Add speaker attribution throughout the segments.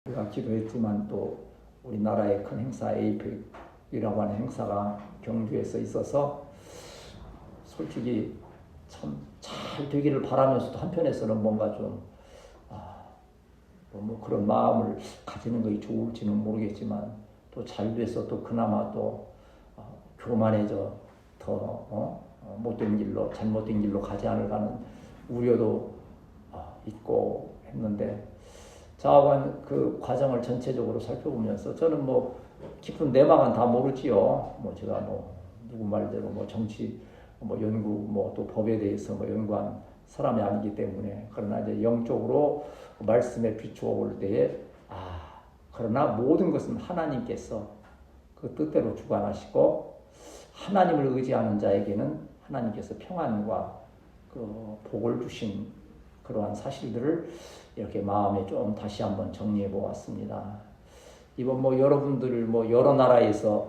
Speaker 1: 우리가 기도했지만 또 우리나라의 큰 행사 에이펙이라고 하는 행사가 경주에서 있어서 솔직히 참 잘 되기를 바라면서도 한편에서는 뭔가 좀 뭐 그런 마음을 가지는 것이 좋을지는 모르겠지만 또 잘 돼서 또 그나마 또 교만해져 더 못된 길로 잘못된 길로 가지 않을까 하는 우려도 있고 했는데 자관 그 과정을 전체적으로 살펴보면서 저는 뭐 깊은 내막은 다 모르지요. 뭐 제가 뭐 누구 말대로 뭐 정치 뭐 연구 뭐 또 법에 대해서 뭐 연구한 사람이 아니기 때문에 그러나 이제 영적으로 말씀에 비추어 볼 때에 그러나 모든 것은 하나님께서 그 뜻대로 주관하시고 하나님을 의지하는 자에게는 하나님께서 평안과 그 복을 주신 그러한 사실들을 이렇게 마음에 좀 다시 한번 정리해 보았습니다. 이번 뭐 여러분들 뭐 여러 나라에서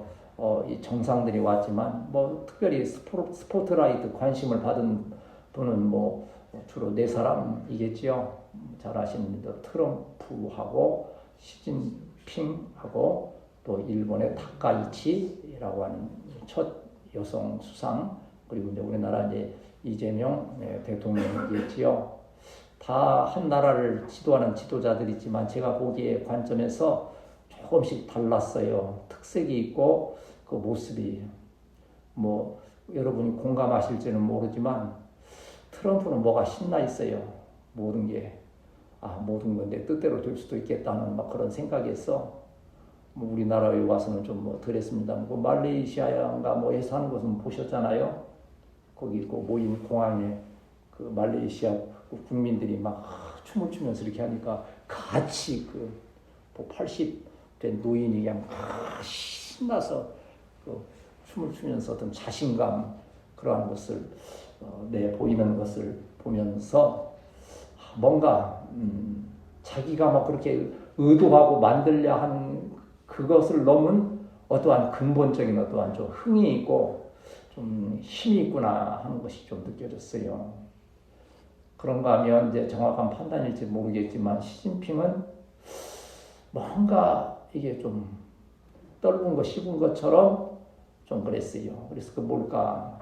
Speaker 1: 이 정상들이 왔지만 뭐 특별히 스포트라이트 관심을 받은 분은 뭐 주로 네 사람이겠지요. 잘 아시는 분들 트럼프하고 시진핑하고 또 일본의 타카이치라고 하는 첫 여성 수상 그리고 이제 우리나라 이제 이재명 대통령이겠지요. 다 한 나라를 지도하는 지도자들이지만 제가 보기에 관점에서 조금씩 달랐어요. 특색이 있고 그 모습이 뭐 여러분이 공감하실지는 모르지만 트럼프는 뭐가 신나 있어요. 모든 게 모든 건 내 뜻대로 될 수도 있겠다는 막 그런 생각에서 뭐 우리나라에 와서는 좀 뭐 덜했습니다. 뭐 말레이시아인가 뭐에서 하는 것은 보셨잖아요. 거기 그 모인 공항에 그 말레이시아 국민들이 막 춤을 추면서 이렇게 하니까 같이 그 80된 노인이 그냥 신나서 그 춤을 추면서 어떤 자신감 그러한 것을 보이는 것을 보면서 뭔가 자기가 막 그렇게 의도하고 만들려 한 그것을 넘은 어떠한 근본적인 어떠한 좀 흥이 있고 좀 힘이 있구나 하는 것이 좀 느껴졌어요. 그런가 하면 이제 정확한 판단일지 모르겠지만 시진핑은 뭔가 이게 좀 떫은 거 씹은 것처럼 좀 그랬어요. 그래서 그 뭘까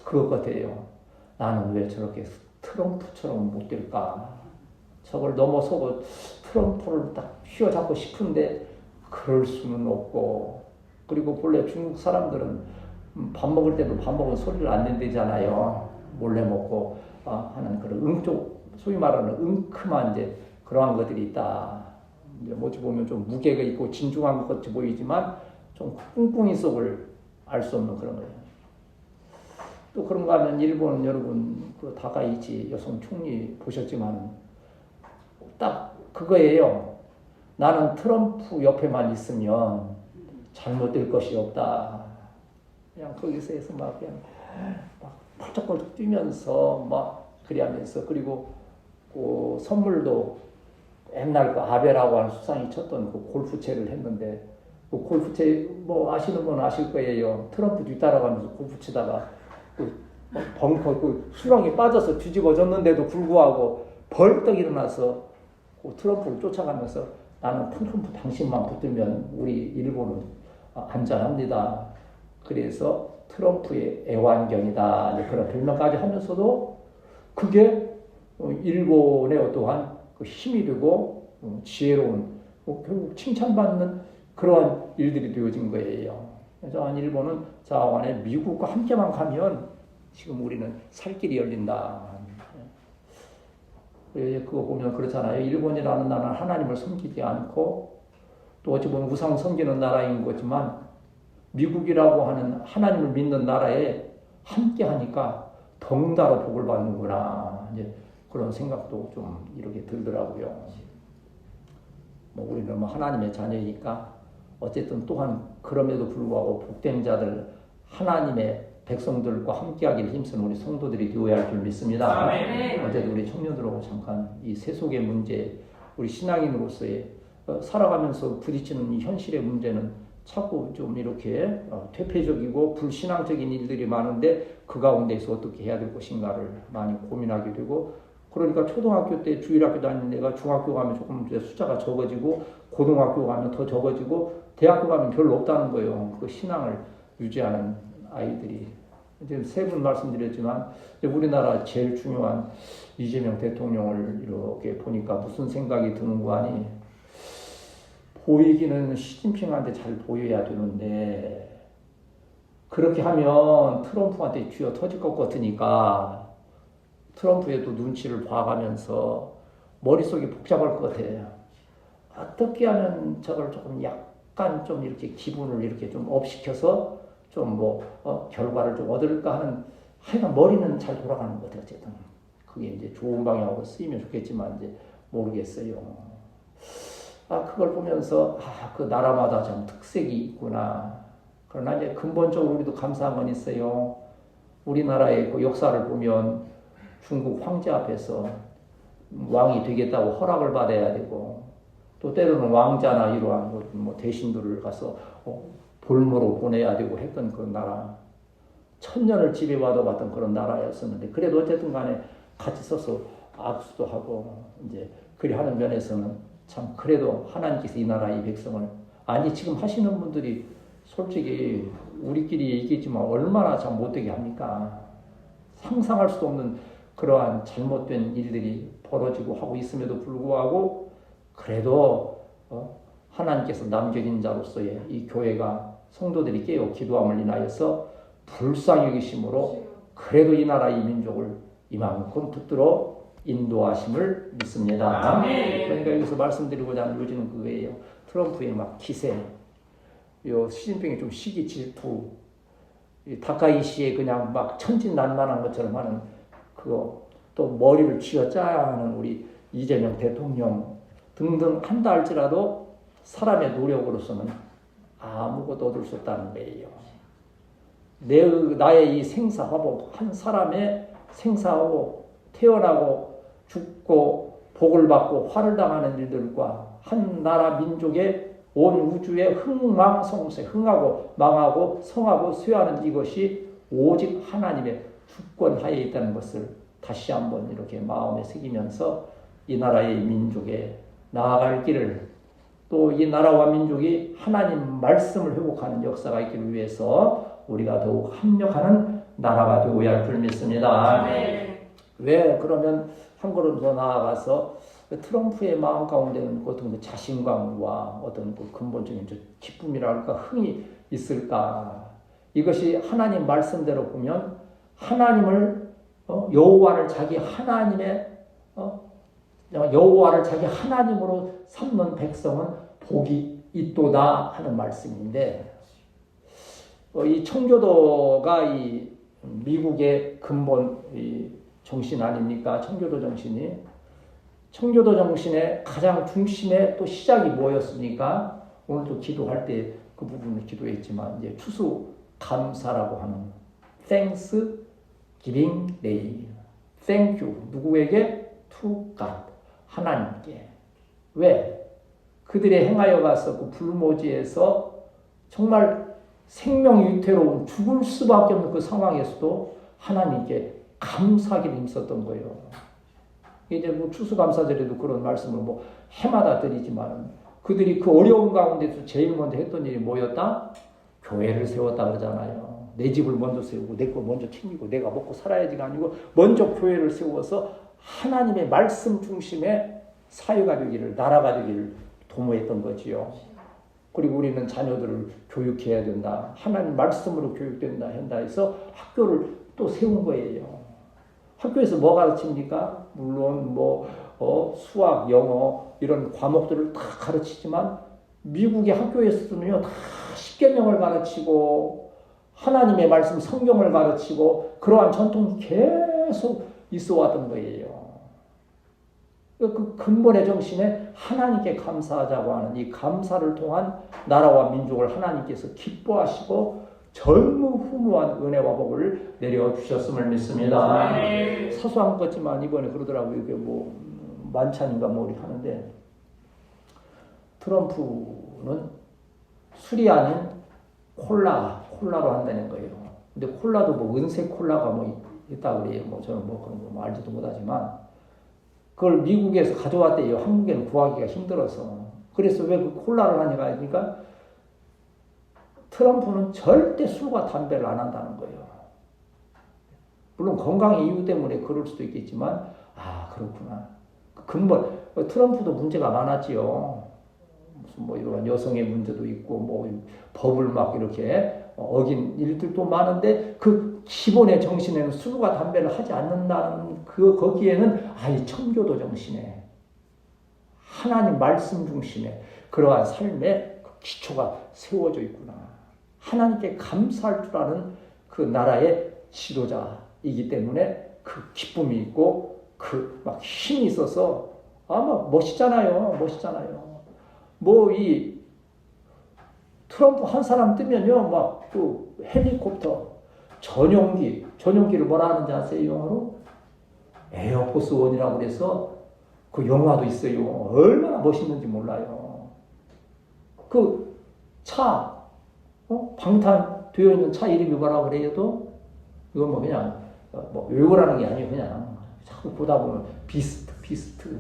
Speaker 1: 그것 같아요. 나는 왜 저렇게 트럼프처럼 못 될까? 저걸 넘어서고 트럼프를 딱 휘어잡고 싶은데 그럴 수는 없고 그리고 본래 중국 사람들은 밥 먹을 때도 밥 먹은 소리를 안 낸대잖아요. 몰래 먹고 하는 그런 소위 말하는 은큼한 이제 그러한 것들이 있다. 이제 뭐지 보면 좀 무게가 있고 진중한 것 같이 보이지만 좀 꿍꿍이 속을 알 수 없는 그런 거예요. 또 그런가 하면 일본 여러분 그 다카이치 여성 총리 보셨지만 딱 그거예요. 나는 트럼프 옆에만 있으면 잘못될 것이 없다. 그냥 거기서 해서 막 그냥 막 펄쩍펄쩍 뛰면서 막 그리하면서 그리고 그 선물도 옛날 그 아베라고 하는 수상이 쳤던 그 골프채를 했는데 그 골프채 뭐 아시는 분은 아실 거예요. 트럼프 뒤따라가면서 골프 치다가 그 벙커 그 수렁이 빠져서 뒤집어졌는데도 불구하고 벌떡 일어나서 그 트럼프를 쫓아가면서 나는 트럼프 당신만 붙들면 우리 일본은 안전합니다. 그래서 트럼프의 애완견이다 그런 별명까지 하면서도 그게 일본의 어떠한 그 힘이 되고 지혜로운 결국 칭찬받는 그러한 일들이 되어진 거예요. 그래서 일본은 자관에 미국과 함께만 가면 지금 우리는 살 길이 열린다. 그거 보면 그렇잖아요. 일본이라는 나라는 하나님을 섬기지 않고 또 어찌 보면 우상 섬기는 나라인 거지만 미국이라고 하는 하나님을 믿는 나라에 함께 하니까 덩달아 복을 받는구나. 이제 그런 생각도 좀 이렇게 들더라고요. 뭐 우리는 뭐 하나님의 자녀이니까 어쨌든 또한 그럼에도 불구하고 복된 자들 하나님의 백성들과 함께하기를 힘쓰는 우리 성도들이 되어야 할 줄 믿습니다. 어제도 우리 청년들하고 잠깐 이 세속의 문제, 우리 신앙인으로서의 살아가면서 부딪히는 이 현실의 문제는 자꾸 좀 이렇게 퇴폐적이고 불신앙적인 일들이 많은데 그 가운데서 어떻게 해야 될 것인가를 많이 고민하게 되고 그러니까 초등학교 때 주일학교 다니는 애가 중학교 가면 조금 이제 숫자가 적어지고 고등학교 가면 더 적어지고 대학교 가면 별로 없다는 거예요. 그 신앙을 유지하는 아이들이. 지금 세 분 말씀드렸지만 우리나라 제일 중요한 이재명 대통령을 이렇게 보니까 무슨 생각이 드는 거 아니? 보이기는 시진핑한테 잘 보여야 되는데 그렇게 하면 트럼프한테 쥐어 터질 것 같으니까 트럼프의 또 눈치를 봐가면서 머릿속이 복잡할 것 같아요. 어떻게 하면 저걸 조금 약간 좀 이렇게 기분을 이렇게 좀 업시켜서 좀 결과를 좀 얻을까 하는 하여간 머리는 잘 돌아가는 것 같아요. 어쨌든 그게 이제 좋은 방향으로 쓰이면 좋겠지만 이제 모르겠어요. 그걸 보면서 그 나라마다 참 특색이 있구나. 그러나 이제 근본적으로 우리도 감사한 건 있어요. 우리나라의 그 역사를 보면 중국 황제 앞에서 왕이 되겠다고 허락을 받아야 되고 또 때로는 왕자나 이러한 대신들을 가서 볼모로 보내야 되고 했던 그런 나라. 천년을 지배받아봤던 그런 나라였었는데 그래도 어쨌든 간에 같이 서서 악수도 하고 이제 그리 하는 면에서는 참 그래도 하나님께서 이 나라의 백성을 지금 하시는 분들이 솔직히 우리끼리 얘기했지만 얼마나 참 못되게 합니까? 상상할 수도 없는 그러한 잘못된 일들이 벌어지고 하고 있음에도 불구하고 그래도 하나님께서 남겨진 자로서의 이 교회가 성도들이 깨어 기도함을 인하여서 불쌍히 여기심으로 그래도 이 나라 이 민족을 이만큼 붙들어 인도하심을 믿습니다. 그러니까 여기서 말씀드리고자 하는 요지는 그거예요. 트럼프의 막 기세, 시진핑이 좀 시기 질투, 다카이시의 그냥 막 천진난만한 것처럼 하는 그거, 또 머리를 쥐어짜야 하는 우리 이재명 대통령 등등 한다 할지라도 사람의 노력으로서는 아무것도 얻을 수 없다는 거예요. 나의 이 생사화복, 한 사람의 생사화복, 태어나고 죽고 복을 받고 화를 당하는 일들과 한 나라 민족의 온 우주의 흥망성쇠, 흥하고 망하고 성하고 쇠하는 이것이 오직 하나님의 주권 하에 있다는 것을 다시 한번 이렇게 마음에 새기면서 이 나라의 민족에 나아갈 길을 또 이 나라와 민족이 하나님 말씀을 회복하는 역사가 있기를 위해서 우리가 더욱 합력하는 나라가 되어야 할 줄 믿습니다. 왜 그러면 한 걸음 더 나아가서 트럼프의 마음 가운데는 어떤 자신감과 어떤 근본적인 기쁨이랄까 흥이 있을까? 이것이 하나님 말씀대로 보면 하나님을 여호와를 자기 하나님의 여호와를 자기 하나님으로 삼는 백성은 복이 있도다 하는 말씀인데 이 청교도가 이 미국의 근본 정신 아닙니까? 청교도 정신이. 청교도 정신의 가장 중심에 또 시작이 뭐였습니까? 오늘도 기도할 때 그 부분을 기도했지만 이제 추수감사라고 하는 Thanksgiving Day. Thank you. 누구에게? To God. 하나님께. 왜? 그들의 행하여 가서 그 불모지에서 정말 생명 위태로운 죽을 수밖에 없는 그 상황에서도 하나님께 감사하기를 힘썼던 거예요. 이제 추수감사절에도 그런 말씀을 해마다 드리지만 그들이 그 어려운 가운데서 제일 먼저 했던 일이 뭐였다? 교회를 세웠다 그러잖아요. 내 집을 먼저 세우고 내 거 먼저 챙기고 내가 먹고 살아야지가 아니고 먼저 교회를 세워서 하나님의 말씀 중심의 사회가 되기를 나라가 되기를 도모했던 거지요. 그리고 우리는 자녀들을 교육해야 된다. 하나님 말씀으로 교육된다 한다 해서 학교를 또 세운 거예요. 학교에서 뭐 가르칩니까? 물론 수학, 영어 이런 과목들을 다 가르치지만 미국의 학교에서는요 다 십계명을 가르치고 하나님의 말씀 성경을 가르치고 그러한 전통이 계속 있어 왔던 거예요. 그 근본의 정신에 하나님께 감사하자고 하는 이 감사를 통한 나라와 민족을 하나님께서 기뻐하시고 전무후무한 은혜와 복을 내려주셨음을 믿습니다. 사소한 것지만 이번에 그러더라고요. 이게 만찬인가 이렇게 하는데 트럼프는 술이 아닌 콜라로 한다는 거예요. 근데 콜라도 은색 콜라가 있다고 그래요. 저는 그런 거 알지도 못하지만 그걸 미국에서 가져왔대요. 한국에는 구하기가 힘들어서. 그래서 왜 그 콜라를 하니까 하니까 트럼프는 절대 술과 담배를 안 한다는 거예요. 물론 건강의 이유 때문에 그럴 수도 있겠지만 그렇구나. 근본 트럼프도 문제가 많았지요. 무슨 뭐 이런 여성의 문제도 있고 뭐 법을 막 이렇게 어긴 일들도 많은데 그 기본의 정신에는 술과 담배를 하지 않는다는 거기에는 이 청교도 정신에 하나님 말씀 중심에 그러한 삶의 기초가 세워져 있구나. 하나님께 감사할 줄 아는 그 나라의 지도자이기 때문에 그 기쁨이 있고 그 막 힘이 있어서 막 멋있잖아요. 뭐 이 트럼프 한 사람 뜨면요 막 그 헬리콥터 전용기를 뭐라 하는지 아세요? 영어로 에어포스 원이라고 그래서 그 영화도 있어요. 얼마나 멋있는지 몰라요. 그 차 방탄되어 있는 차 이름이 뭐라고 그래도 이건 뭐 그냥 뭐 외우라는 게 아니에요. 그냥 자꾸 보다 보면 비스트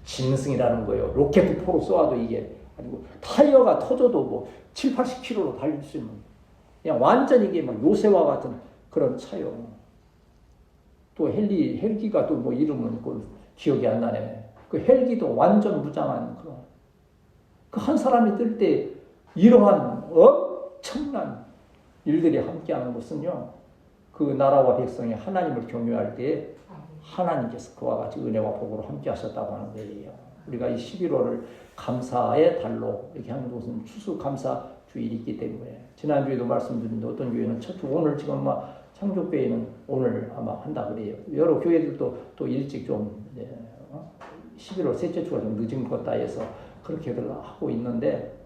Speaker 1: 짐승이라는 거예요. 로켓포로 쏘아도 이게 아니고 타이어가 터져도 뭐 7, 80km로 달릴 수 있는 그냥 완전 이게 막 요새와 같은 그런 차요. 또 헬기가 또 뭐 이름은 기억이 안 나네. 그 헬기도 완전 무장한 그런 그 한 사람이 뜰 때 이러한 엄청난 일들이 함께하는 것은요. 그 나라와 백성이 하나님을 경외할 때 하나님께서 그와 같이 은혜와 복으로 함께 하셨다고 하는 거예요. 우리가 이 11월을 감사의 달로 이렇게 하는 것은 추수감사 주일이 있기 때문에 지난주에도 말씀드렸는데 어떤 교회는 첫 주 오늘 지금 창조교회는 오늘 아마 한다 그래요. 여러 교회들도 또 일찍 좀 11월 셋째 주가 좀 늦은 것 따해서 그렇게들 하고 있는데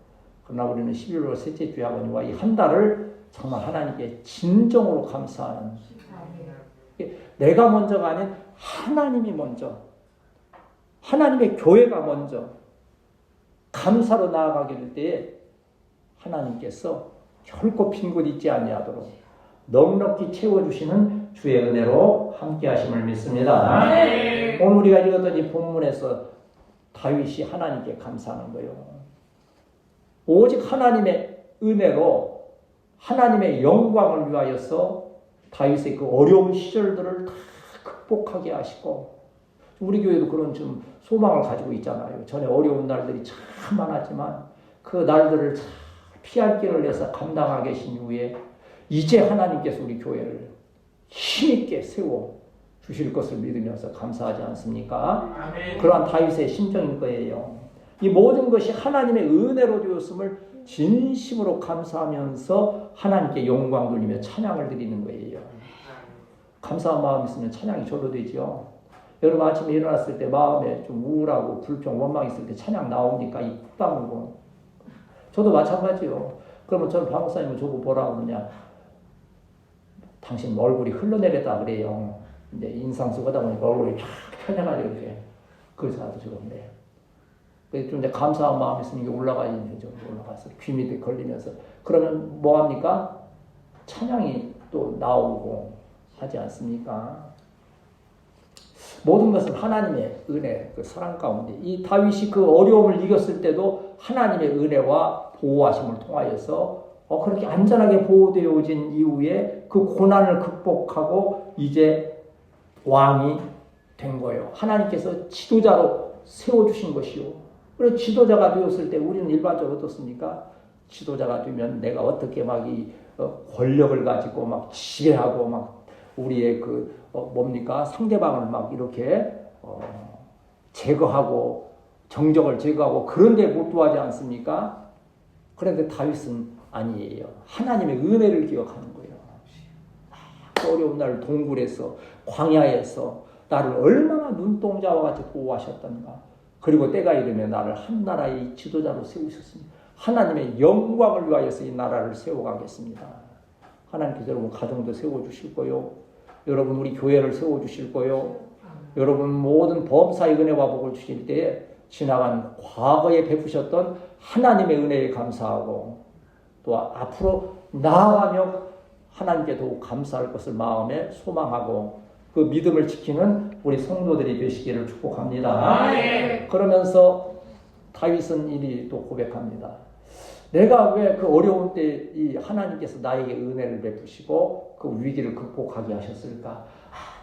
Speaker 1: 그러나 우리는 11월 셋째 주에 하거니와 이 한 달을 정말 하나님께 진정으로 감사하는 내가 먼저가 아닌 하나님이 먼저 하나님의 교회가 먼저 감사로 나아가게 될 때에 하나님께서 결코 빈 곳 있지 아니하도록 넉넉히 채워주시는 주의 은혜로 함께 하심을 믿습니다. 오늘 우리가 읽었던 이 본문에서 다윗이 하나님께 감사하는 거예요. 오직 하나님의 은혜로 하나님의 영광을 위하여서 다윗의 그 어려운 시절들을 다 극복하게 하시고 우리 교회도 그런 좀 소망을 가지고 있잖아요. 전에 어려운 날들이 참 많았지만 그 날들을 잘 피할 길을 내서 감당하게 하신 이후에 이제 하나님께서 우리 교회를 힘있게 세워 주실 것을 믿으면서 감사하지 않습니까? 아멘. 그러한 다윗의 심정인 거예요. 이 모든 것이 하나님의 은혜로 되었음을 진심으로 감사하면서 하나님께 영광 돌리며 찬양을 드리는 거예요. 감사한 마음이 있으면 찬양이 저도 되죠. 여러분 아침에 일어났을 때 마음에 좀 우울하고 불평, 원망 있을 때 찬양 나옵니까? 이 푹 다물고. 저도 마찬가지요. 그러면 저는 방목사님은 저거 보라고 그러냐. 당신 얼굴이 흘러내렸다 그래요. 근데 인상 쓰다 보니까 얼굴이 쫙 펴져가지고 이렇게. 그래서 아주 저건데. 좀 이제 감사한 마음이 있으면 이게 올라가서 귀 밑에 걸리면서. 그러면 뭐합니까? 찬양이 또 나오고 하지 않습니까? 모든 것은 하나님의 은혜, 그 사랑 가운데 이 다윗이 그 어려움을 이겼을 때도 하나님의 은혜와 보호하심을 통하여서 그렇게 안전하게 보호되어진 이후에 그 고난을 극복하고 이제 왕이 된 거예요. 하나님께서 지도자로 세워주신 것이요. 그래서 지도자가 되었을 때 우리는 일반적으로 어떻습니까? 지도자가 되면 내가 어떻게 막 이 권력을 가지고 막 지배하고 막 우리의 뭡니까? 상대방을 막 이렇게 제거하고 정적을 제거하고 그런 데 몰두하지 않습니까? 그런데 다윗은 아니에요. 하나님의 은혜를 기억하는 거예요. 어려운 날 동굴에서 광야에서 나를 얼마나 눈동자와 같이 보호하셨던가. 그리고 때가 이르면 나를 한 나라의 지도자로 세우셨습니다. 하나님의 영광을 위하여서 이 나라를 세워가겠습니다. 하나님께서 여러분 가정도 세워주실 거요. 여러분 우리 교회를 세워주실 거요. 여러분 모든 범사의 은혜와 복을 주실 때에 지나간 과거에 베푸셨던 하나님의 은혜에 감사하고 또 앞으로 나아가며 하나님께 더욱 감사할 것을 마음에 소망하고 그 믿음을 지키는 우리 성도들이 되시기를 축복합니다. 그러면서 다윗은 이리 또 고백합니다. 내가 왜 그 어려운 때 이 하나님께서 나에게 은혜를 베푸시고 그 위기를 극복하게 하셨을까?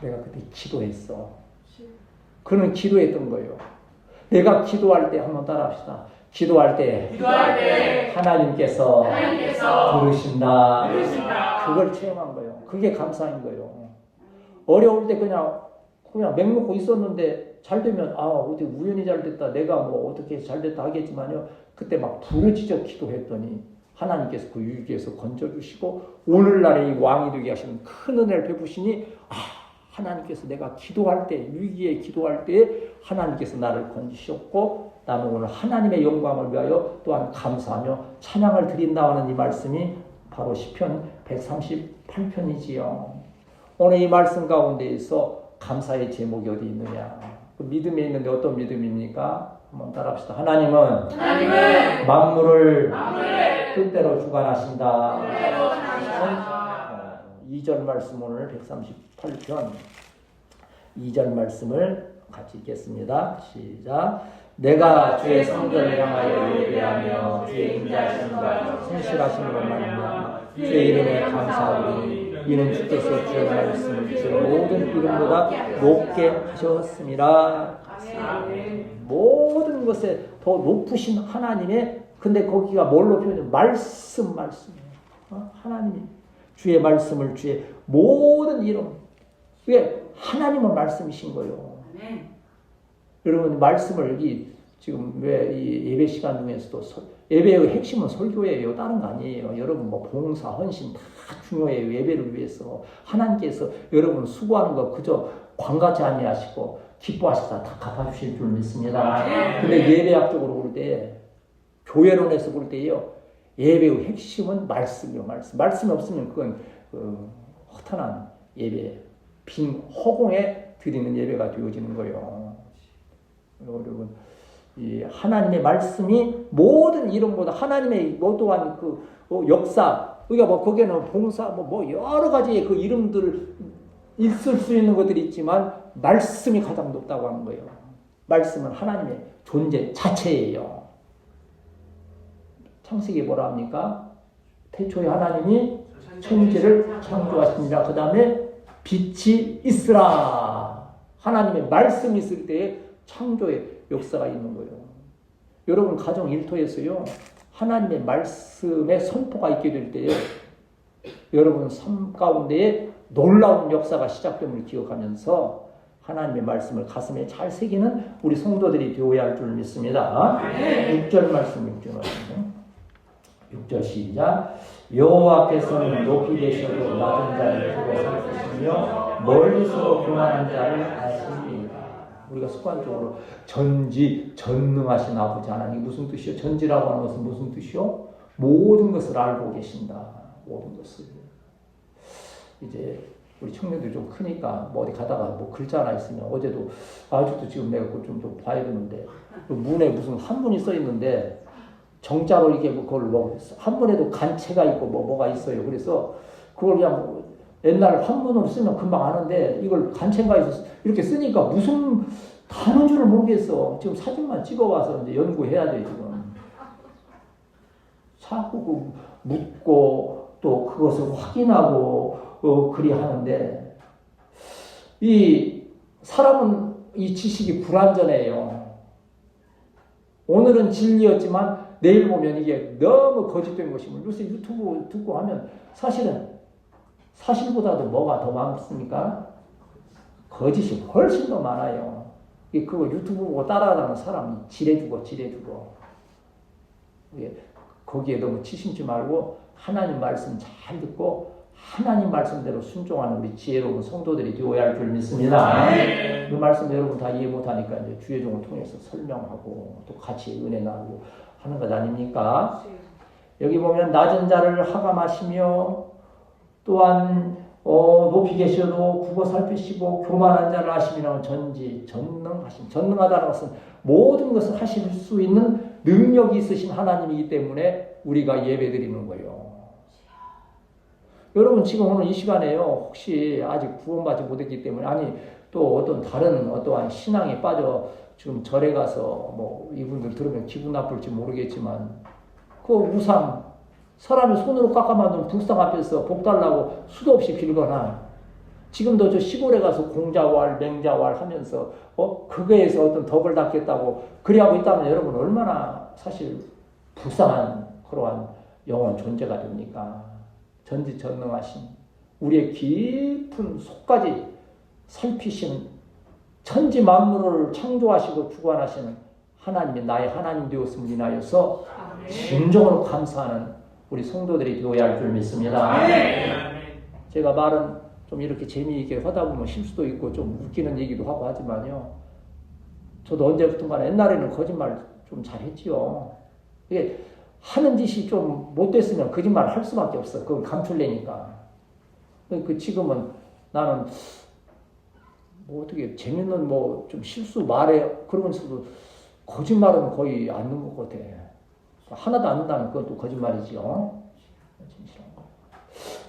Speaker 1: 내가 그때 기도했어. 그는 기도했던 거예요. 내가 기도할 때 한번 따라합시다. 기도할 때 하나님께서 들으신다. 그걸 체험한 거예요. 그게 감사인 거예요. 어려울 때 그냥 맹먹고 있었는데 잘 되면 어떻게 우연히 잘 됐다. 내가 뭐 어떻게 잘 됐다 하겠지만요. 그때 막 부르짖어 기도했더니 하나님께서 그 위기에서 건져주시고 오늘날의 이 왕이 되게 하시는 큰 은혜를 베푸시니 하나님께서 내가 기도할 때 위기에 기도할 때 하나님께서 나를 건지셨고 나는 오늘 하나님의 영광을 위하여 또한 감사하며 찬양을 드린다 하는 이 말씀이 바로 시편 138편이지요. 오늘 이 말씀 가운데에서 감사의 제목이 어디 있느냐? 그 믿음에 있는데 어떤 믿음입니까? 한번 따라합시다. 하나님은 만물을 뜻대로 주관하신다. 2절 말씀 오늘 138편 2절 말씀을 같이 읽겠습니다. 시작. 내가 주의 성전을 향하여 예배하며 주의 인자하심과 성실하심으로 말미암아 주의 이름에 감사하오니 이는 주께서 주의 말씀을 주의 모든 이름보다 높게 하셨습니다. 모든 것에 더 높으신 하나님의 근데 거기가 뭘로 표현해요? 말씀이에요. 하나님이 주의 말씀을 주의 모든 이름 왜 하나님은 말씀이신 거예요. 여러분 말씀을 지금 왜 이 예배 시간 중에서도 예배의 핵심은 설교예요. 다른 거 아니에요. 여러분 뭐 봉사, 헌신 다 중요해요. 예배를 위해서 하나님께서 여러분 수고하는 거 그저 관같이 아니하시고 기뻐하시다 다 갚아주실 줄 믿습니다. 근데 예배학적으로 볼 때 교회론에서 볼 때요. 예배의 핵심은 말씀이요. 말씀이 없으면 그건 허탄한 예배, 빈 허공에 드리는 예배가 되어지는 거예요. 여러분, 이 하나님의 말씀이 모든 이름보다 하나님의 어떠한 그 역사, 그러니까 뭐 거기에는 봉사, 뭐 여러 가지의 그 이름들 있을 수 있는 것들이 있지만 말씀이 가장 높다고 하는 거예요. 말씀은 하나님의 존재 자체예요. 창세기 뭐라 합니까? 태초에 하나님이 천지를 창조하십니다. 그 다음에 빛이 있으라. 하나님의 말씀이 있을 때에 창조의 역사가 있는 거예요. 여러분 가정 일터에서요. 하나님의 말씀의 선포가 있게 될 때에 여러분 삶 가운데에 놀라운 역사가 시작됨을 기억하면서 하나님의 말씀을 가슴에 잘 새기는 우리 성도들이 되어야 할 줄 믿습니다. 6절 말씀 6절 시작. 여호와께서는 높이 계셔도 낮은 자를 두고 살피시며 멀리서 교만한 자를 아십니다. 우리가 습관적으로 전능하신 아버지 하나님 무슨 뜻이요? 전지라고 하는 것은 무슨 뜻이요? 모든 것을 알고 계신다. 모든 것을. 이제 우리 청년들이 좀 크니까 뭐 어디 가다가 뭐 글자 하나 있으면 어제도 아직도 지금 내가 그걸 좀 봐야 되는데 그 문에 무슨 한문이 써 있는데 정자로 이렇게 그걸 뭐 한문에도 간체가 있고 뭐가 있어요. 그래서 그걸 그냥 옛날 한문으로 쓰면 금방 아는데 이걸 간체가에서 이렇게 쓰니까 무슨 단어인 줄을 모르겠어. 지금 사진만 찍어와서 이제 연구해야 돼 지금. 자꾸 묻고 또 그것을 확인하고 그리 하는데 이 사람은 이 지식이 불완전해요. 오늘은 진리였지만 내일 보면 이게 너무 거짓된 것이면 요새 유튜브 듣고 하면 사실은 사실보다도 뭐가 더 많습니까? 거짓이 훨씬 더 많아요. 그거 유튜브 보고 따라하는 사람이 지레주고 거기에 너무 치심지 말고 하나님 말씀 잘 듣고 하나님 말씀대로 순종하는 우리 지혜로운 성도들이 되어야 할 줄 믿습니다. 그 말씀 여러분 다 이해 못하니까 이제 주의 종을 통해서 설명하고 또 같이 은혜 나누고 하는 것 아닙니까? 여기 보면 낮은 자를 하감하시며 또한 높이 계셔도 굽어 살피시고 교만한 자를 하시면 전능하다는 것은 모든 것을 하실 수 있는 능력이 있으신 하나님이기 때문에 우리가 예배드리는 거예요. 여러분 지금 오늘 이 시간에요. 혹시 아직 구원받지 못했기 때문에 아니 또 어떤 다른 어떠한 신앙에 빠져 지금 절에 가서 뭐 이분들 들으면 기분 나쁠지 모르겠지만 그 우상 사람이 손으로 깎아 만든 불상 앞에서 복 달라고 수도 없이 빌거나 지금도 저 시골에 가서 공자왈 맹자왈 하면서 그거에서 어떤 덕을 닦겠다고 그리하고 있다면 여러분 얼마나 사실 불쌍한 그러한 영혼 존재가 됩니까? 전지전능하신 우리의 깊은 속까지 살피시는 천지 만물을 창조하시고 주관하시는 하나님이 나의 하나님 되었음을 인하여서 진정으로 감사하는 우리 성도들이 되어야 할 줄 믿습니다. 제가 말은 좀 이렇게 재미있게 하다 보면 실수도 있고 좀 웃기는 얘기도 하고 하지만요. 저도 언제부턴가 옛날에는 거짓말 좀 잘했지요. 이게 하는 짓이 좀 못됐으면 거짓말을 할 수밖에 없어. 그건 감출래니까. 그 지금은 나는 뭐 어떻게 재밌는 뭐 좀 실수 말해 그러면서도 거짓말은 거의 안 넣는 것 같아. 하나도 안 넣는다면 그것도 거짓말이지요.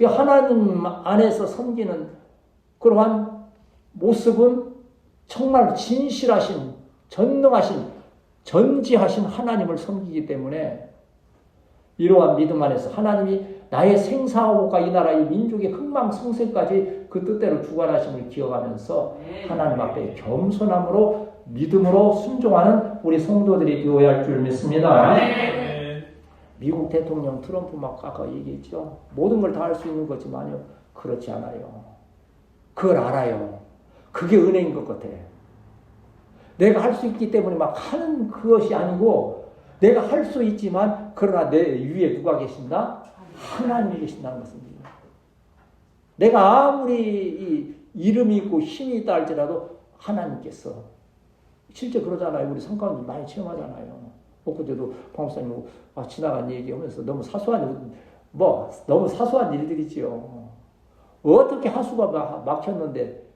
Speaker 1: 하나님 안에서 섬기는 그러한 모습은 정말 진실하신, 전능하신, 전지하신 하나님을 섬기기 때문에 이러한 믿음 안에서 하나님이 나의 생사하고가 이 나라의 민족의 흥망성쇠까지 그 뜻대로 주관하심을 기억하면서 하나님 앞에 겸손함으로 믿음으로 순종하는 우리 성도들이 되어야 할 줄 믿습니다. 미국 대통령 트럼프 막 아까 얘기했죠. 모든 걸 다 할 수 있는 거지만요. 그렇지 않아요. 그걸 알아요. 그게 은혜인 것 같아. 내가 할 수 있기 때문에 막 하는 그것이 아니고 내가 할 수 있지만 그러나 내 위에 누가 계신다? 하나님이 계신다는 것입니다. 내가 아무리 이름이 있고 힘이 있다 할지라도 하나님께서 실제 그러잖아요. 우리 성가운데 많이 체험하잖아요. 그때도 박목사님 지나간 얘기하면서 너무 사소한 일들이지요. 어떻게 하수가 막혔는데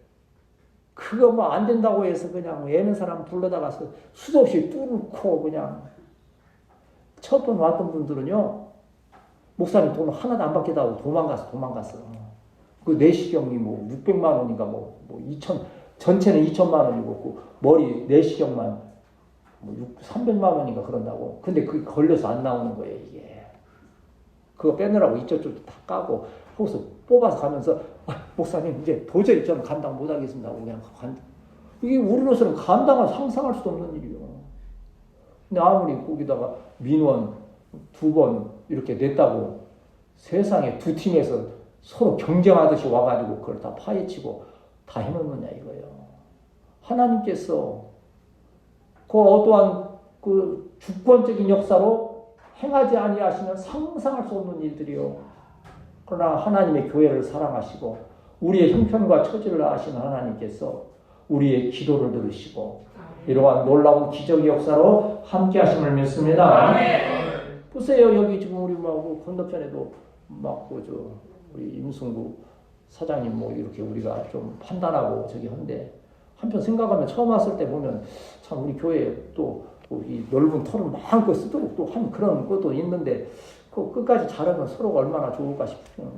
Speaker 1: 그거 뭐 안 된다고 해서 그냥 애는 사람 불러다가서 수도 없이 뚫고 그냥 처음 왔던 분들은요. 목사님 돈 하나도 안 받겠다고 도망갔어. 그 내시경이 뭐 600만 원인가 뭐 전체는 2천만 원이고 그 머리 내시경만 300만 원인가 그런다고. 근데 그게 걸려서 안 나오는 거예요, 이게. 그거 빼느라고 이쪽저쪽 다 까고 하고서 뽑아서 가면서 목사님 이제 도저히 저는 감당 못 하겠습니다. 그냥 이게 우리로서는 상상할 수도 없는 일이요. 근데 아무리 거기다가 민원 2번 이렇게 냈다고 세상에 두 팀에서 서로 경쟁하듯이 와가지고 그걸 다 파헤치고 다 해놓느냐 이거예요. 하나님께서 그 어떠한 그 주권적인 역사로 행하지 아니하시면 상상할 수 없는 일들이요. 그러나 하나님의 교회를 사랑하시고 우리의 형편과 처지를 아시는 하나님께서 우리의 기도를 들으시고 이러한 놀라운 기적의 역사로 함께 하심을 믿습니다. 보세요. 여기 지금 우리 건너편에도 우리 임승구 사장님 이렇게 우리가 좀 판단하고 저기 한데 한편 생각하면 처음 왔을 때 보면 참 우리 교회에 또 이 넓은 털을 마음껏 쓰도록 또 한 그런 것도 있는데 그 끝까지 잘하면 서로가 얼마나 좋을까 싶어요.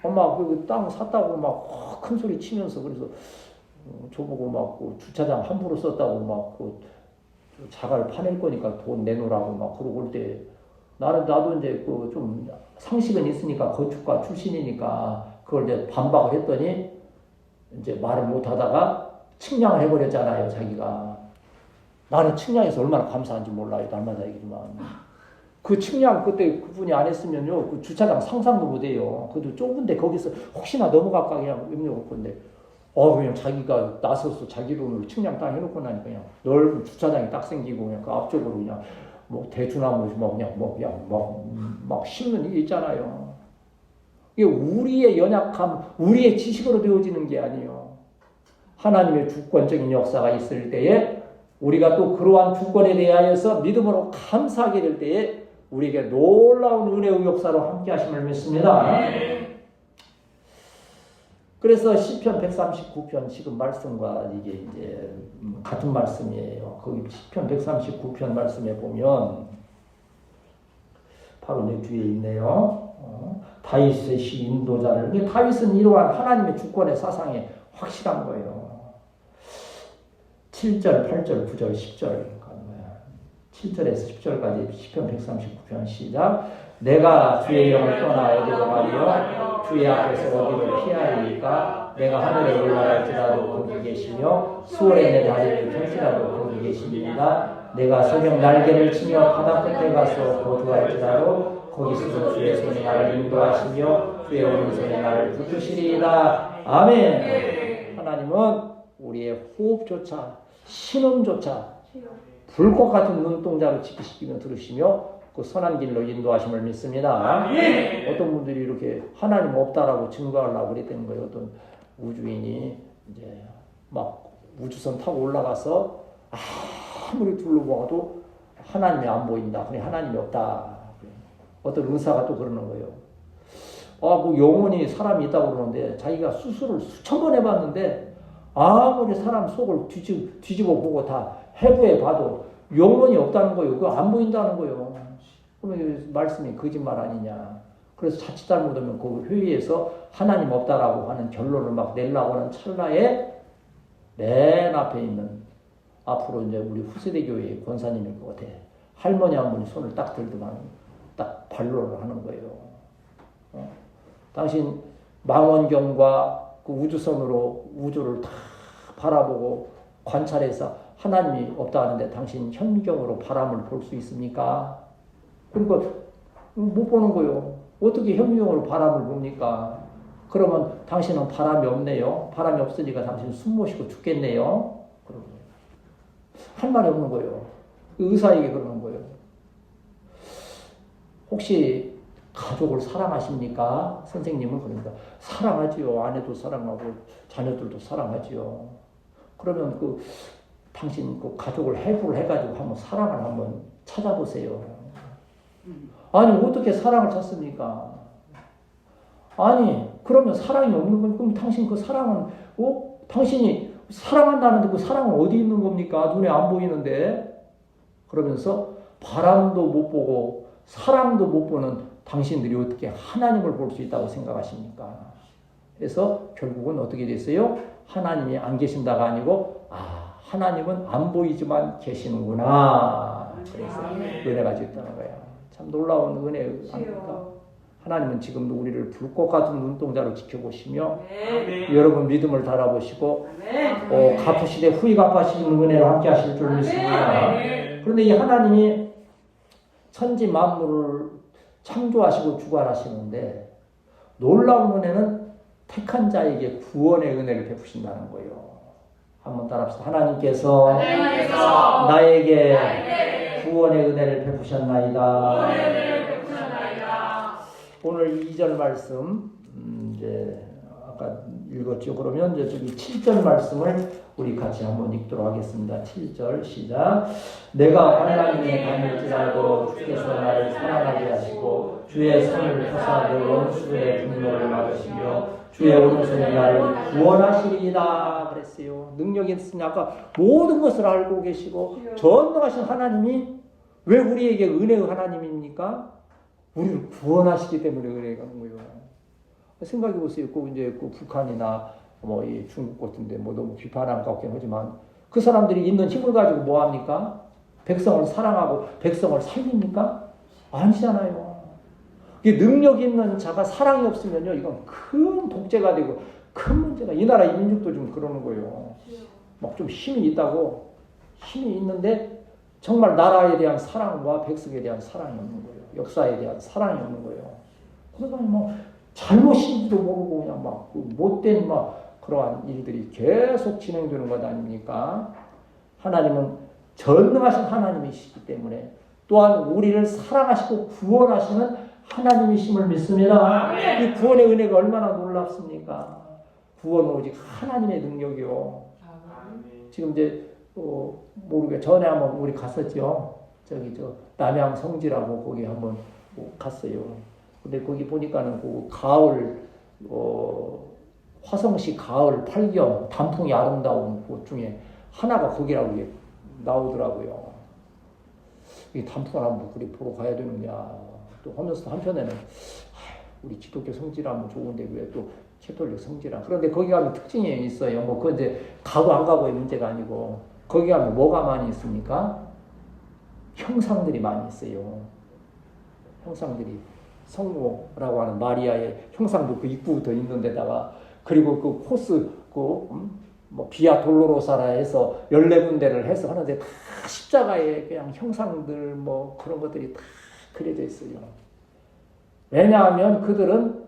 Speaker 1: 엄마 그 땅 샀다고 막 큰 소리 치면서 그래서 저보고 그 주차장 함부로 썼다고 그 자갈 파낼 거니까 돈 내놓으라고 그러고 올 때 나도 이제 그 좀 상식은 있으니까 건축가 출신이니까 그걸 이제 반박을 했더니 이제 말을 못 하다가 측량을 해버렸잖아요, 자기가. 나는 측량해서 얼마나 감사한지 몰라요, 날마다 얘기지만. 그 측량 그때 그분이 안 했으면요, 그 주차장 상상도 못 해요. 그래도 좁은데 거기서 혹시나 넘어갈까 그냥 염려할 건데, 그냥 자기가 나서서 자기 돈으로 측량 딱 해놓고 나니까 그냥 넓은 주차장이 딱 생기고 그냥 그 앞쪽으로 그냥 대추나무 막 심는 게 있잖아요. 이게 우리의 연약함, 우리의 지식으로 되어지는 게 아니에요. 하나님의 주권적인 역사가 있을 때에 우리가 또 그러한 주권에 대하여서 믿음으로 감사하게 될 때에 우리에게 놀라운 은혜의 역사로 함께 하심을 믿습니다. 그래서 시편 139편 지금 말씀과 이게 이제 같은 말씀이에요. 거기 시편 139편 말씀에 보면 바로 내 뒤에 있네요. 다윗의 인도자를. 이게 다윗은 이러한 하나님의 주권의 사상에 확실한 거예요. 7절, 8절, 9절, 10절. 7절에서 10절까지 시편 139편 시작. 내가 주의 영을 떠나 어디로 가리요? 주의 앞에서 어디로 피하리까? 내가 하늘에 올라갈지라도 거기 계시며 수월에 내 다리를 펼지라도 거기 계십니다. 내가 새벽 날개를 치며 바다 끝에 가서 거주할지라도 거기서도 주의 손이 나를 인도하시며 주의 오른손이 나를 붙드시리이다. 아멘. 하나님은 우리의 호흡조차 신음조차 불꽃 같은 눈동자로 지키시며 들으시며 그 선한 길로 인도하심을 믿습니다. 어떤 분들이 이렇게 하나님 없다라고 증거하려고 그랬다는 거예요. 어떤 우주인이 이제 막 우주선 타고 올라가서 아무리 둘러봐도 하나님이 안 보인다. 그래 하나님이 없다. 어떤 의사가 또 그러는 거예요. 뭐 영혼이 사람이 있다고 그러는데 자기가 수술을 수천 번 해봤는데 아무리 사람 속을 뒤집어 보고 다 해부해 봐도 영혼이 없다는 거예요. 그거 안 보인다는 거예요. 그러면 말씀이 거짓말 아니냐. 그래서 자칫 잘못하면 그 회의에서 하나님 없다라고 하는 결론을 막 내려고 하는 찰나에 맨 앞에 있는 앞으로 이제 우리 후세대 교회의 권사님일 것 같아. 할머니 한 분이 손을 딱 들더만 딱 반론을 하는 거예요. 당신 망원경과 그 우주선으로 우주를 다 바라보고 관찰해서 하나님이 없다 하는데 당신 현미경으로 바람을 볼 수 있습니까? 그러니까 못 보는 거예요. 어떻게 현미경으로 바람을 봅니까? 그러면 당신은 바람이 없네요. 바람이 없으니까 당신 숨 못 쉬고 죽겠네요. 그러는 거예요. 할 말이 없는 거예요. 의사에게 그러는 거예요. 혹시 가족을 사랑하십니까? 선생님은 그러니까 사랑하지요. 아내도 사랑하고 자녀들도 사랑하지요. 그러면 당신 가족을 해부를 해가지고 한번 사랑을 한번 찾아보세요. 아니 어떻게 사랑을 찾습니까? 아니 그러면 사랑이 없는 건 그럼 당신 그 사랑은 당신이 사랑한다는데 그 사랑은 어디 있는 겁니까? 눈에 안 보이는데. 그러면서 바람도 못 보고 사랑도 못 보는 당신들이 어떻게 하나님을 볼 수 있다고 생각하십니까? 그래서 결국은 어떻게 됐어요? 하나님이 안 계신다가 아니고 하나님은 안 보이지만 계시는구나. 그래서 은혜가 있다는 거예요. 참 놀라운 은혜 아닙니까? 하나님은 지금도 우리를 불꽃 같은 눈동자로 지켜보시며 여러분 믿음을 달아보시고 갚으시되 후히 갚으시는 은혜로 함께 하실 줄 믿습니다. 그런데 이 하나님이 천지 만물을 창조하시고 주관하시는데 놀라운 은혜는 택한 자에게 구원의 은혜를 베푸신다는 거예요. 한번 따라합시다. 하나님께서 나에게 구원의 은혜를 베푸셨나이다. 오늘 2절 말씀 이제 아까 읽었죠. 그러면 이제 저기 7절 말씀을 우리 같이 한번 읽도록 하겠습니다. 7절 시작. 내가 환난에 다닐지라도 주께서 나를 사랑하게 하시고 주의 손을 펴사 내 원수의 분노를 막으시며 주의 오른손이 나를 구원하시리이다 그랬어요. 능력이 있으니 아까 모든 것을 알고 계시고 전능하신 하나님이 왜 우리에게 은혜의 하나님입니까? 우리를 구원하시기 때문에 은혜가 온 거예요. 생각해 보세요. 이제 북한이나 이 중국 같은데 너무 비판한 것 같긴 하지만 그 사람들이 있는 힘을 가지고 뭐 합니까? 백성을 사랑하고 백성을 살립니까? 아니잖아요. 이게 능력 있는 자가 사랑이 없으면요, 이건 큰 독재가 되고 큰 문제가. 이 나라 민족도 좀 그러는 거예요. 막 좀 힘이 있다고 힘이 있는데 정말 나라에 대한 사랑과 백성에 대한 사랑이 없는 거예요. 역사에 대한 사랑이 없는 거예요. 그러니까 잘못인지도 모르고 그냥 못된 그러한 일들이 계속 진행되는 것 아닙니까? 하나님은 전능하신 하나님이시기 때문에 또한 우리를 사랑하시고 구원하시는 하나님이심을 믿습니다. 이 구원의 은혜가 얼마나 놀랍습니까? 구원은 오직 하나님의 능력이요. 지금 이제 모르게 전에 한번 우리 갔었죠. 남양 성지라고 거기 한번 갔어요. 근데 거기 보니까는 가을 화성시 가을 팔경 단풍이 아름다운 곳 중에 하나가 거기라고 나오더라고요. 이 단풍을 한번 그리 보러 가야 되느냐. 또 하면서 한편에는 우리 기독교 성지라면 좋은데 왜 또 캐톨릭 성지라. 그런데 거기 가면 특징이 있어요. 뭐 그 이제 가고 안 가고의 문제가 아니고 거기 가면 뭐가 많이 있습니까? 형상들이 많이 있어요. 형상들이 성모라고 하는 마리아의 형상도 그 입구부터 있는 데다가 그리고 그 코스 뭐 비아 돌로로사라 해서 14군데를 해서 하는데 다 십자가의 그냥 형상들 뭐 그런 것들이 다 그려져 있어요. 왜냐하면 그들은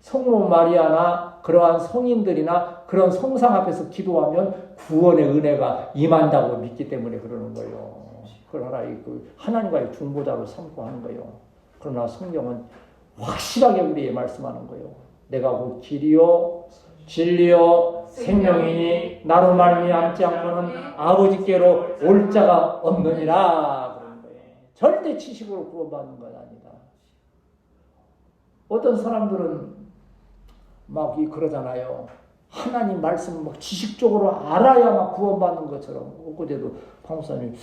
Speaker 1: 성모 마리아나 그러한 성인들이나 그런 성상 앞에서 기도하면 구원의 은혜가 임한다고 믿기 때문에 그러는 거예요. 그걸 하나의 그 하나님과의 중보자로 삼고 하는 거예요. 그러나 성경은 확실하게 우리에게 말씀하는 거예요. 내가 곧 길이요 진리요 생명이니 나로 말미암지 않고는 아버지께로 올 자가 없느니라 그런 거예요. 절대 지식으로 구원받는 건 아니다. 어떤 사람들은 막 그러잖아요. 하나님 말씀 막 지식적으로 알아야 막 구원받는 것처럼. 엊그제도 방사님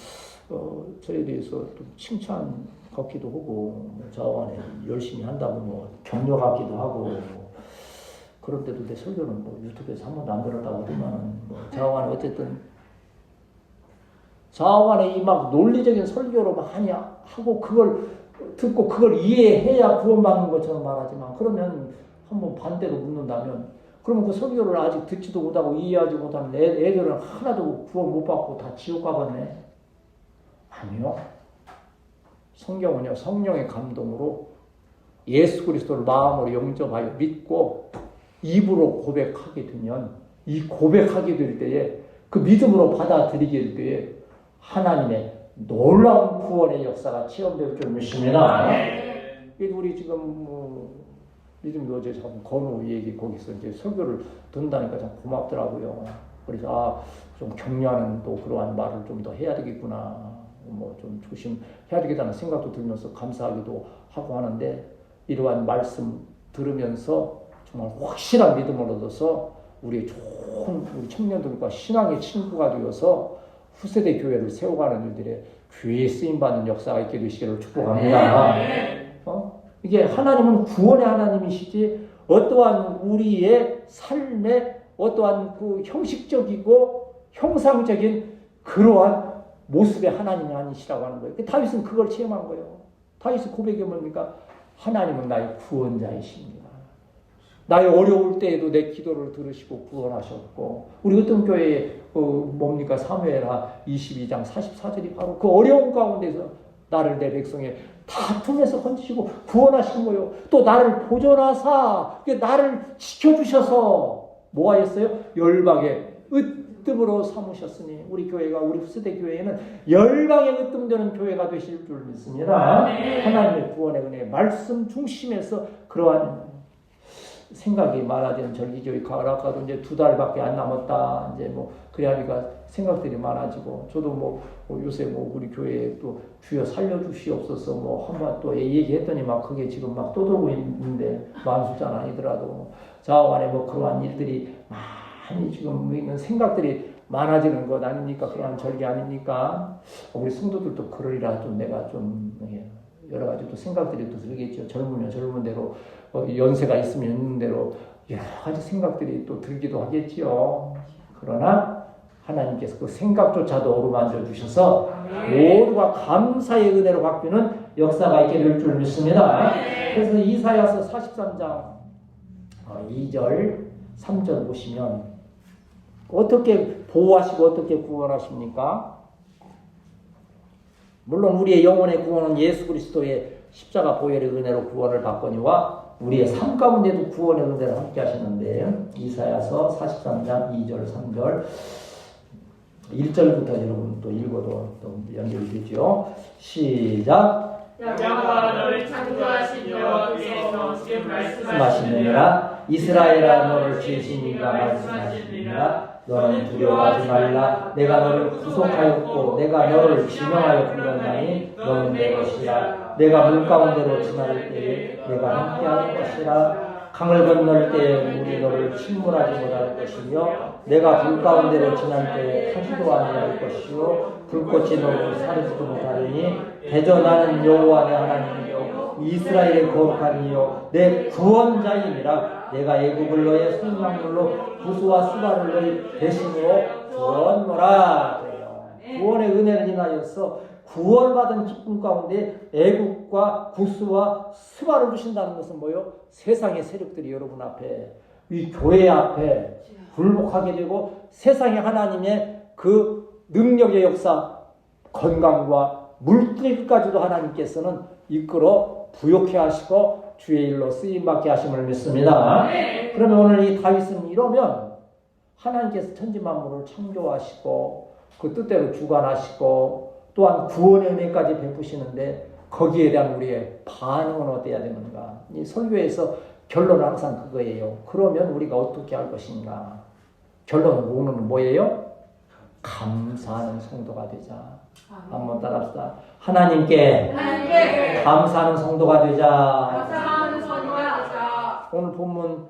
Speaker 1: 저에 대해서 좀 칭찬 갖기도 하고 자원에 열심히 한다고 뭐 격려 갖기도 하고 그런데도 내 설교는 뭐 유튜브에서 한 번도 안 들었다고 하지만 뭐 자원에 어쨌든 자원에 이 막 논리적인 설교로 많이 하고 그걸 듣고 그걸 이해해야 구원받는 것처럼 말하지만 그러면 한번 반대로 묻는다면 그러면 그 설교를 아직 듣지도 못하고 이해하지 못하는 애들은 하나도 구원 못 받고 다 지옥 가겠네? 아니요. 성경은요, 성령의 감동으로 예수 그리스도를 마음으로 영접하여 믿고 입으로 고백하게 되면 이 고백하게 될 때에 그 믿음으로 받아들이게 될 때에 하나님의 놀라운 구원의 역사가 체험될 줄 믿습니다. 우리 지금 믿음이 어제 자꾸 건우 얘기 거기서 이제 설교를 듣는다니까 참 고맙더라고요. 그래서 좀 격려하는 또 그러한 말을 좀 더 해야 되겠구나. 뭐 좀 조심해야 되겠다는 생각도 들면서 감사하기도 하고 하는데 이러한 말씀 들으면서 정말 확실한 믿음을 얻어서 우리 좋은 우리 청년들과 신앙의 친구가 되어서 후세대 교회를 세워가는 일들에 귀에 쓰임받는 역사가 있게 되시기를 축복합니다. 이게 하나님은 구원의 하나님이시지 어떠한 우리의 삶의 어떠한 그 형식적이고 형상적인 그러한 모습의 하나님이 아니시라고 하는 거예요. 다윗은 그걸 체험한 거예요. 다윗의 고백이 뭡니까? 하나님은 나의 구원자이십니다. 나의 어려울 때에도 내 기도를 들으시고 구원하셨고 우리 어떤 교회에 뭡니까? 사무엘하 22장 44절이 바로 그 어려운 가운데서 나를 내 백성의 다툼에서 건지시고 구원하신 거예요. 또 나를 보존하사 나를 지켜주셔서 뭐하였어요? 열방의 으뜸으로 삼으셨으니 우리 교회가 우리 후세대 교회에는 열방의 으뜸되는 교회가 되실 줄 믿습니다. 하나님의 구원의 은혜 말씀 중심에서 그러한 생각이 많아지는 절기교회 가락가도 이제 2달밖에 안 남았다. 이제 뭐 그래야니까 생각들이 많아지고 저도 뭐 요새 뭐 우리 교회에 또 주여 살려주시옵소서 뭐 한번 또 얘기했더니 막 그게 지금 막 떠돌고 있는데 마음 숫자는 아니더라도 자원에 뭐 그러한 일들이 많이 지금 있는 생각들이 많아지는 것 아닙니까? 그러한 절기 아닙니까? 우리 성도들도 그러리라 좀 내가 좀 여러 가지 또 생각들이 또 들겠죠. 젊으면 젊은 대로 연세가 있으면 있는 대로 여러 가지 생각들이 또 들기도 하겠지요. 그러나 하나님께서 그 생각조차도 어루만져 주셔서 모두가 감사의 은혜로 바뀌는 역사가 있게 될 줄 믿습니다. 그래서 이사야서 43장 2절 3절 보시면 어떻게 보호하시고 어떻게 구원하십니까? 물론 우리의 영혼의 구원은 예수 그리스도의 십자가 보혈의 은혜로 구원을 받거니와 우리의 삶 가운데도 구원의 은혜를 함께 하시는데 이사야서 43장 2절 3절 1절부터 여러분 또 읽어도 또 연결이 되죠. 시작.
Speaker 2: 여호와가 너를 창조하시며 그에서 지금
Speaker 1: 말씀하시느니라. 이스라엘아 너를 지으신 이가 말씀하시느니라. 너는 두려워하지 말라. 내가 너를 구속하였고 내가 너를 지명하여 불렀나니 너는 내 것이라. 내가 물 가운데로 지나갈 때에 내가 함께할 것이라. 강을 건널 때에 물이 너를 침몰하지 못할 것이며 내가 불 가운데로 지날 때에 타지도 아니할 것이요 불꽃이 너를 사르지도 못하리니 대저 나는 여호와 내 하나님이요 이스라엘의 거룩한 이요 내 구원자임이라. 내가 애굽을 너의 생명물로 구스와 스바를 너의 대신으로 주었노라. 그래요. 구원의 은혜를 인하여서 구원받은 기쁨 가운데 애국과 구스와 스바를 주신다는 것은 뭐요? 세상의 세력들이 여러분 앞에, 이 교회 앞에 굴복하게 되고 세상의 하나님의 그 능력의 역사, 건강과 물질까지도 하나님께서는 이끌어 부욕해 하시고 주의 일로 쓰임받게 하심을 믿습니다. 그러면 오늘 이 다윗은 이러면 하나님께서 천지 만물을 창조하시고 그 뜻대로 주관하시고 또한 구원의 은혜까지 베푸시는데 거기에 대한 우리의 반응은 어때야 되는가? 이 설교에서 결론은 항상 그거예요. 그러면 우리가 어떻게 할 것인가? 결론은 뭐예요? 감사하는 성도가 되자. 한번 따라합시다. 하나님께 감사하는 성도가 되자. 오늘 본문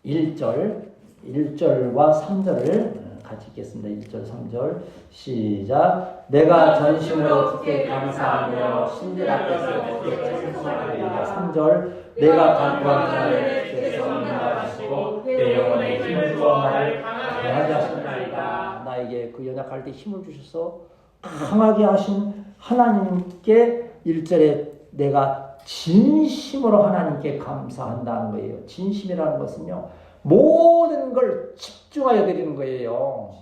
Speaker 1: 1절과 3절을 같이 읽겠습니다. 1절, 3절 시작. 내가 전심으로 주께 감사하며 신들 앞에서 주께 찬송하리라. 3절 내가 간구한 자를 주께서 응답하시고 내 영혼에 힘을 주어 나를 강하게 하시나이다. 나에게 그 연약할 때 힘을 주셔서 강하게 하신 하나님께 1절에 내가 진심으로 하나님께 감사한다는 거예요. 진심이라는 것은요, 모든 걸 집중하여 드리는 거예요.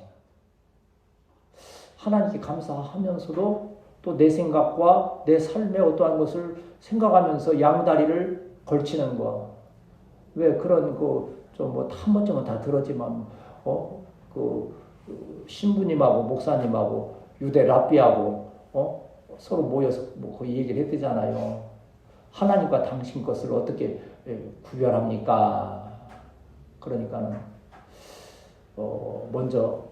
Speaker 1: 하나님께 감사하면서도 또 내 생각과 내 삶의 어떠한 것을 생각하면서 양다리를 걸치는 거. 왜 그런 한 번쯤은 다 들었지만 신부님하고 목사님하고 유대 랍비하고 서로 모여서 그 얘기를 했잖아요. 하나님과 당신 것을 어떻게 구별합니까? 그러니까는 먼저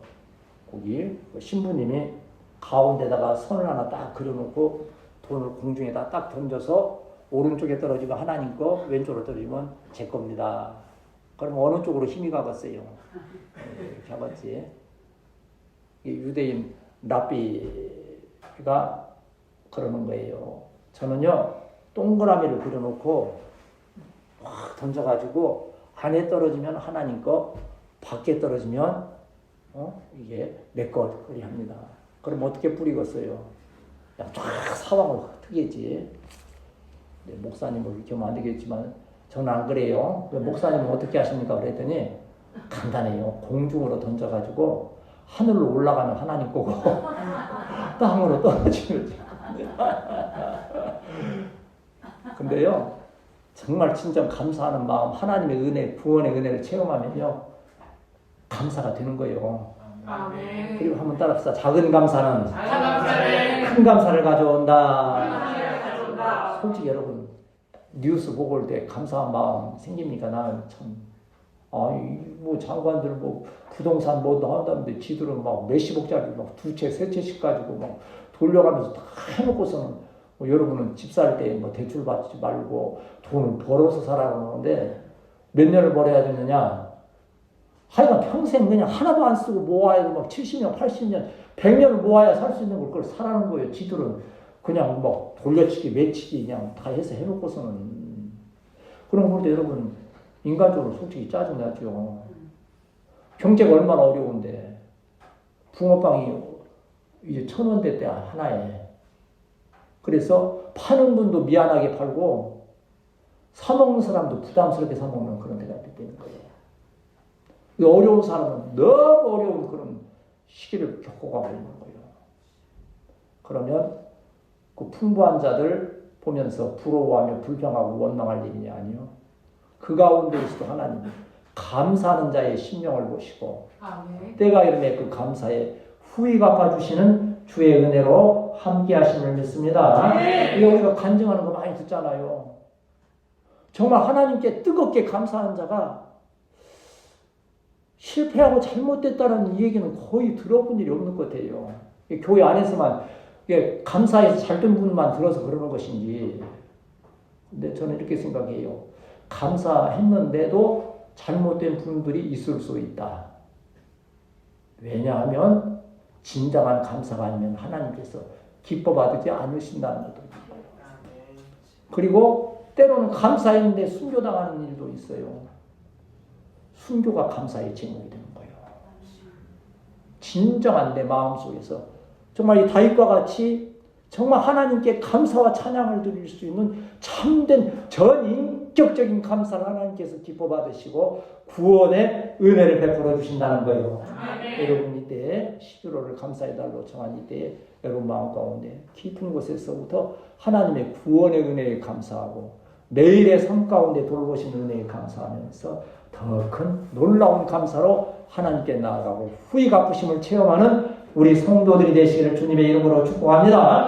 Speaker 1: 거기 신부님이 가운데다가 선을 하나 딱 그려놓고 돈을 공중에다 딱 던져서 오른쪽에 떨어지면 하나님 거, 왼쪽으로 떨어지면 제 겁니다. 그럼 어느 쪽으로 힘이 가겠어요? 이렇게 해봤지. 유대인 랍비가 그러는 거예요. 저는요 동그라미를 그려놓고 확 던져가지고 안에 떨어지면 하나님 거, 밖에 떨어지면 이게 내 거 그리 합니다. 그럼 어떻게 뿌리겠어요? 그냥 쫙 사방을 트겠지. 네, 목사님을 이렇게 하면 안 되겠지만 저는 안 그래요. 목사님은 어떻게 하십니까? 그랬더니 간단해요. 공중으로 던져가지고 하늘로 올라가면 하나님 거고 땅으로 떨어지면 근데요 정말 진정 감사하는 마음, 하나님의 은혜, 구원의 은혜를 체험하면요 감사가 되는 거예요.
Speaker 2: 아멘.
Speaker 1: 그리고 한번 따라합시다. 작은 감사는 큰 감사를 가져온다. 솔직히 여러분 뉴스 보고 올 때 감사한 마음 생깁니까? 나는 참 장관들 부동산 한다는데 지들은 막 몇십억짜리 막 두 채, 세 채씩 가지고 막 돌려가면서 다 해놓고서는 여러분은 집 살 때 대출 받지 말고 돈을 벌어서 살아가는 건데 몇 년을 벌어야 되느냐? 하여간 평생 그냥 하나도 안 쓰고 모아야 막 70년, 80년, 100년을 모아야 살 수 있는 걸 그걸 사라는 거예요. 지들은 그냥 막 돌려치기, 매치기 그냥 다 해서 해놓고서는. 그런 걸 때 여러분 인간적으로 솔직히 짜증나죠. 경제가 얼마나 어려운데 붕어빵이 이제 1,000원대 때 하나에. 그래서 파는 분도 미안하게 팔고 사먹는 사람도 부담스럽게 사먹는 그런 데가 되는 거예요. 어려운 사람은 너무 어려운 그런 시기를 겪어가고 있는 거예요. 그러면 그 풍부한 자들 보면서 부러워하며 불평하고 원망할 일이 아니요. 그 가운데에서도 하나님 감사하는 자의 심령을 보시고 때가 이르매 그 감사에 후히 갚아주시는 주의 은혜로 함께 하심을 믿습니다. 이거 우리가 간증하는 거 많이 듣잖아요. 정말 하나님께 뜨겁게 감사하는 자가 실패하고 잘못됐다는 이 얘기는 거의 들어본 일이 없는 것 같아요. 교회 안에서만 감사해서 잘된 분만 들어서 그러는 것인지. 근데 저는 이렇게 생각해요. 감사했는데도 잘못된 분들이 있을 수 있다. 왜냐하면 진정한 감사가 아니면 하나님께서 기뻐 받지 않으신다는 것입니다. 그리고 때로는 감사했는데 순교당하는 일도 있어요. 순교가 감사의 제목이 되는 거예요. 진정한 내 마음속에서 정말 이 다윗과 같이 정말 하나님께 감사와 찬양을 드릴 수 있는 참된 전인격적인 감사를 하나님께서 기뻐 받으시고 구원의 은혜를 베풀어 주신다는 거예요. 여러분 이때 11월을 감사의 달로 정한 이때 여러분 마음 가운데 깊은 곳에서부터 하나님의 구원의 은혜에 감사하고 매일의 삶 가운데 돌보신 은혜에 감사하면서 더 큰 놀라운 감사로 하나님께 나아가고 후히 갚으심을 체험하는 우리 성도들이 되시기를 주님의 이름으로 축복합니다.